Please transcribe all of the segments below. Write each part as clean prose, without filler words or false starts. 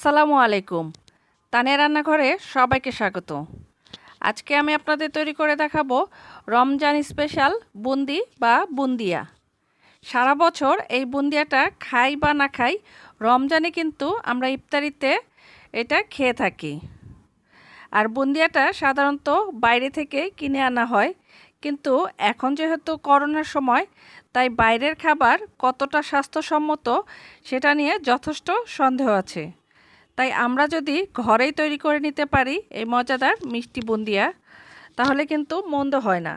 আসসালামু আলাইকুম। তানিয়া রান্নাঘরে সবাইকে স্বাগত। আজকে আমি আপনাদের তৈরি করে দেখাবো রমজান স্পেশাল বুন্দি বা বুন্দিয়া। সারা বছর এই বুন্দিয়াটা খাই বা না খাই, রমজানে কিন্তু আমরা ইফতারিতে এটা খেয়ে থাকি। আর বুন্দিয়াটা সাধারণত বাইরে থেকে কিনে আনা হয়, কিন্তু এখন যেহেতু করোনার সময়, তাই বাইরের খাবার কতটা স্বাস্থ্যসম্মত সেটা নিয়ে যথেষ্ট সন্দেহ আছে। তাই আমরা যদি ঘরেই তৈরি করে নিতে পারি এই মজাদার মিষ্টি বুন্দিয়া, তাহলে কিন্তু মন্দ হয় না।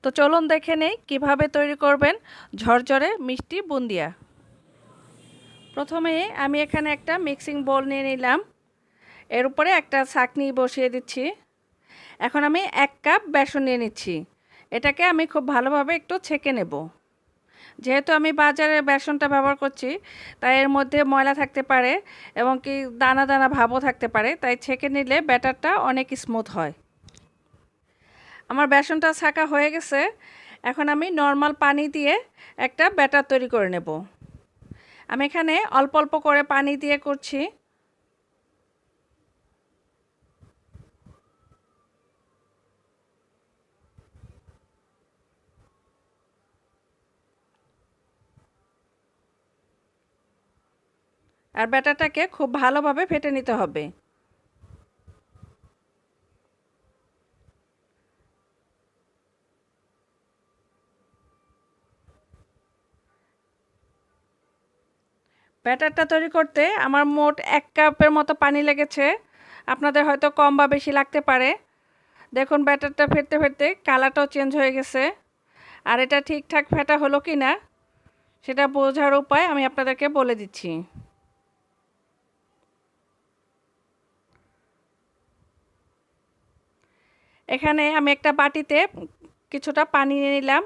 তো চলুন দেখে নেই কীভাবে তৈরি করবেন ঝরঝরে মিষ্টি বুন্দিয়া। প্রথমে আমি এখানে একটা মিক্সিং বোল নিয়ে নিলাম, এর উপরে একটা ছাঁকনি বসিয়ে দিচ্ছি। এখন আমি 1 কাপ বেসন নিয়ে নিচ্ছি, এটাকে আমি খুব ভালোভাবে একটু ছেঁকে নেব। যেহেতু আমি বাজারের বেসনটা ব্যবহার করছি, তাই এর মধ্যে ময়লা থাকতে পারে এবং কি দানা দানা ভাবও থাকতে পারে, তাই ছেঁকে নিলে ব্যাটারটা অনেক স্মুথ হয়। আমার বেসনটা ছাঁকা হয়ে গেছে। এখন আমি নর্মাল পানি দিয়ে একটা ব্যাটার তৈরি করে নেব। আমি এখানে অল্প অল্প করে পানি দিয়ে করছি। আর ব্যাটারটাকে খুব ভালোভাবে ফেটে নিতে হবে। ব্যাটারটা তৈরি করতে আমার মোট 1 কাপের মতো পানি লেগেছে। আপনাদের হয়তো কম বা বেশি লাগতে পারে। দেখুন ব্যাটারটা ফেটতে ফেটতে কালারটাও চেঞ্জ হয়ে গেছে। আর এটা ঠিকঠাক ফেটা হলো কি না সেটা বোঝার উপায় আমি আপনাদেরকে বলে দিচ্ছি। এখানে আমি একটা বাটিতে কিছুটা পানি নিয়ে নিলাম,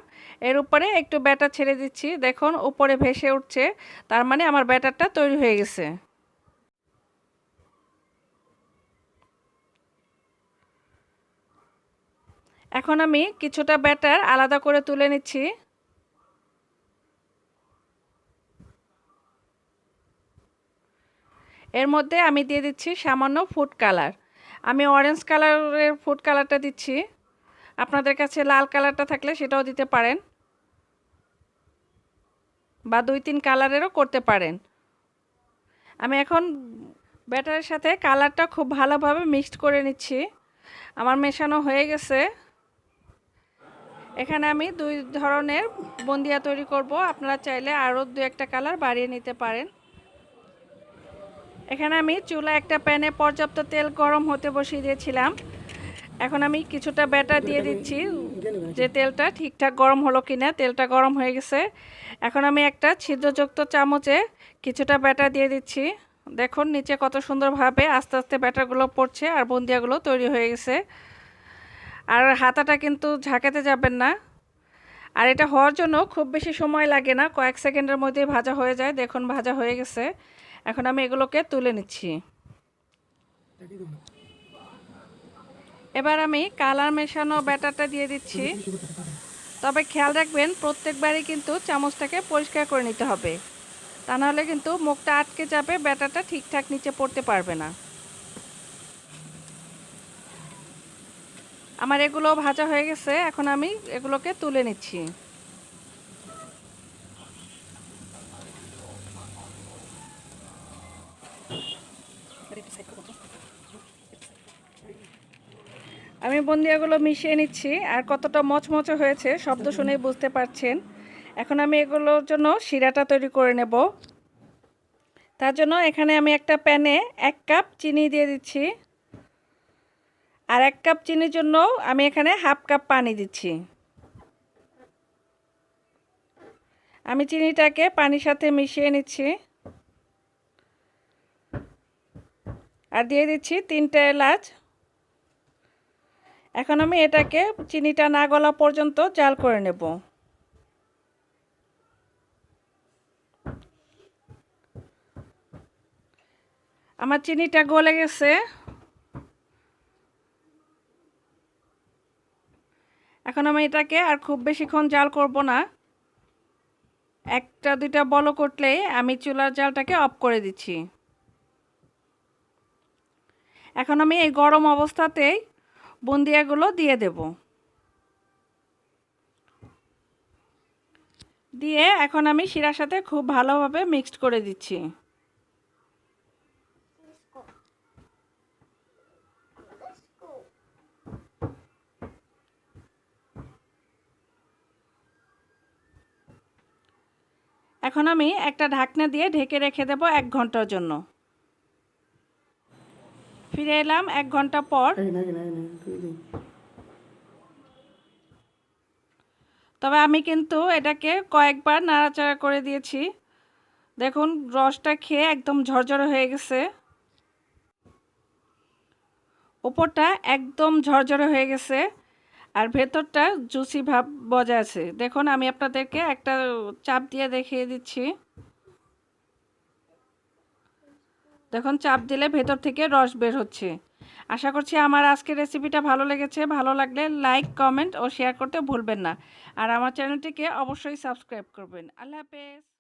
এর উপরে একটু ব্যাটার ছেড়ে দিচ্ছি। দেখুন উপরে ভেসে উঠছে, তার মানে আমার ব্যাটারটা তৈরি হয়ে গেছে। এখন আমি কিছুটা ব্যাটার আলাদা করে তুলে নিচ্ছি। এর মধ্যে আমি দিয়ে দিচ্ছি সামান্য ফুড কালার। আমি অরেঞ্জ কালারের ফুড কালারটা দিচ্ছি, আপনাদের কাছে লাল কালারটা থাকলে সেটাও দিতে পারেন, বা 2-3 কালারেরও করতে পারেন। আমি এখন ব্যাটারের সাথে কালারটা খুব ভালোভাবে মিক্সড করে নিচ্ছি। আমার মেশানো হয়ে গেছে। এখানে আমি 2 ধরনের বুন্দিয়া তৈরি করব, আপনারা চাইলে আরও 2-1টা কালার বাড়িয়ে নিতে পারেন। এখানে আমি চুলায় একটা প্যানে পর্যাপ্ত তেল গরম হতে বসিয়ে দিয়েছিলাম। এখন আমি কিছুটা ব্যাটার দিয়ে দিচ্ছি, যে তেলটা ঠিকঠাক গরম হলো কিনা। তেলটা গরম হয়ে গেছে। এখন আমি একটা ছিদ্রযুক্ত চামচে কিছুটা ব্যাটার দিয়ে দিচ্ছি। দেখুন নিচে কত সুন্দরভাবে আস্তে আস্তে ব্যাটারগুলো পড়ছে আর বুন্দিয়াগুলো তৈরি হয়ে গেছে। আর হাতাটা কিন্তু ঝাঁকাতে যাবেন না। আর এটা হওয়ার জন্য খুব বেশি সময় লাগে না, কয়েক সেকেন্ডের মধ্যেই ভাজা হয়ে যায়। দেখুন ভাজা হয়ে গেছে। এখন আমি এগুলোকে তুলে নিচ্ছি। এবার আমি কালার মেশানো ব্যাটারটা দিয়ে দিচ্ছি। তবে খেয়াল রাখবেন প্রত্যেকবারই কিন্তু চামচটাকে পরিষ্কার করে নিতে হবে, তা নাহলে কিন্তু মুখটা আটকে যাবে, ব্যাটারটা ঠিকঠাক নিচে পড়তে পারবে না। আমার এগুলো ভাজা হয়ে গেছে, এখন আমি এগুলোকে তুলে নিচ্ছি। আমি বুন্দিয়াগুলো মিশিয়ে নিচ্ছি, আর কতটা মচমচে হয়েছে শব্দ শুনেই বুঝতে পারছেন। এখন আমি এগুলোর জন্য শিরাটা তৈরি করে নেব। তার জন্য এখানে আমি একটা প্যানে 1 কাপ চিনি দিয়ে দিচ্ছি, আর 1 কাপ চিনির জন্য আমি এখানে হাফ কাপ পানি দিচ্ছি। আমি চিনিটাকে পানির সাথে মিশিয়ে নিচ্ছি, আর দিয়ে দিচ্ছি 3টে এলাচ। এখন আমি এটাকে চিনিটা না গলা পর্যন্ত জাল করে নেব। আমার চিনিটা গলে গেছে। এখন আমি এটাকে আর খুব বেশিক্ষণ জাল করব না, 1টা 2টা বলক উঠলেই আমি চুলার জালটাকে অফ করে দিচ্ছি। এখন আমি এই গরম অবস্থাতেই বুন্দিয়াগুলো দিয়ে দেব। দিয়ে এখন আমি শিরার সাথে খুব ভালোভাবে মিক্সড করে দিচ্ছি। এখন আমি একটা ঢাকনা দিয়ে ঢেকে রেখে দেব 1 ঘন্টার জন্য। ফিরে এলাম 1 ঘন্টা পর। তবে আমি কিন্তু এটাকে কয়েকবার নাড়াচাড়া করে দিয়েছি। দেখুন রসটা খেয়ে একদম ঝরঝরে হয়ে গেছে, উপরটা একদম ঝরঝরে হয়ে গেছে আর ভেতরটা জুসি ভাব বজায় আছে। দেখুন আমি আপনাদেরকে একটা চাপ দিয়ে দেখিয়ে দিচ্ছি। দেখুন চাপ দিলে ভেতর থেকে রস বের হচ্ছে। আশা করছি আমার আজকের রেসিপিটা ভালো লেগেছে। ভালো লাগলে লাইক, কমেন্ট ও শেয়ার করতে ভুলবেন না। আর আমার চ্যানেলটিকে অবশ্যই সাবস্ক্রাইব করবেন। আল্লাহ হাফেজ।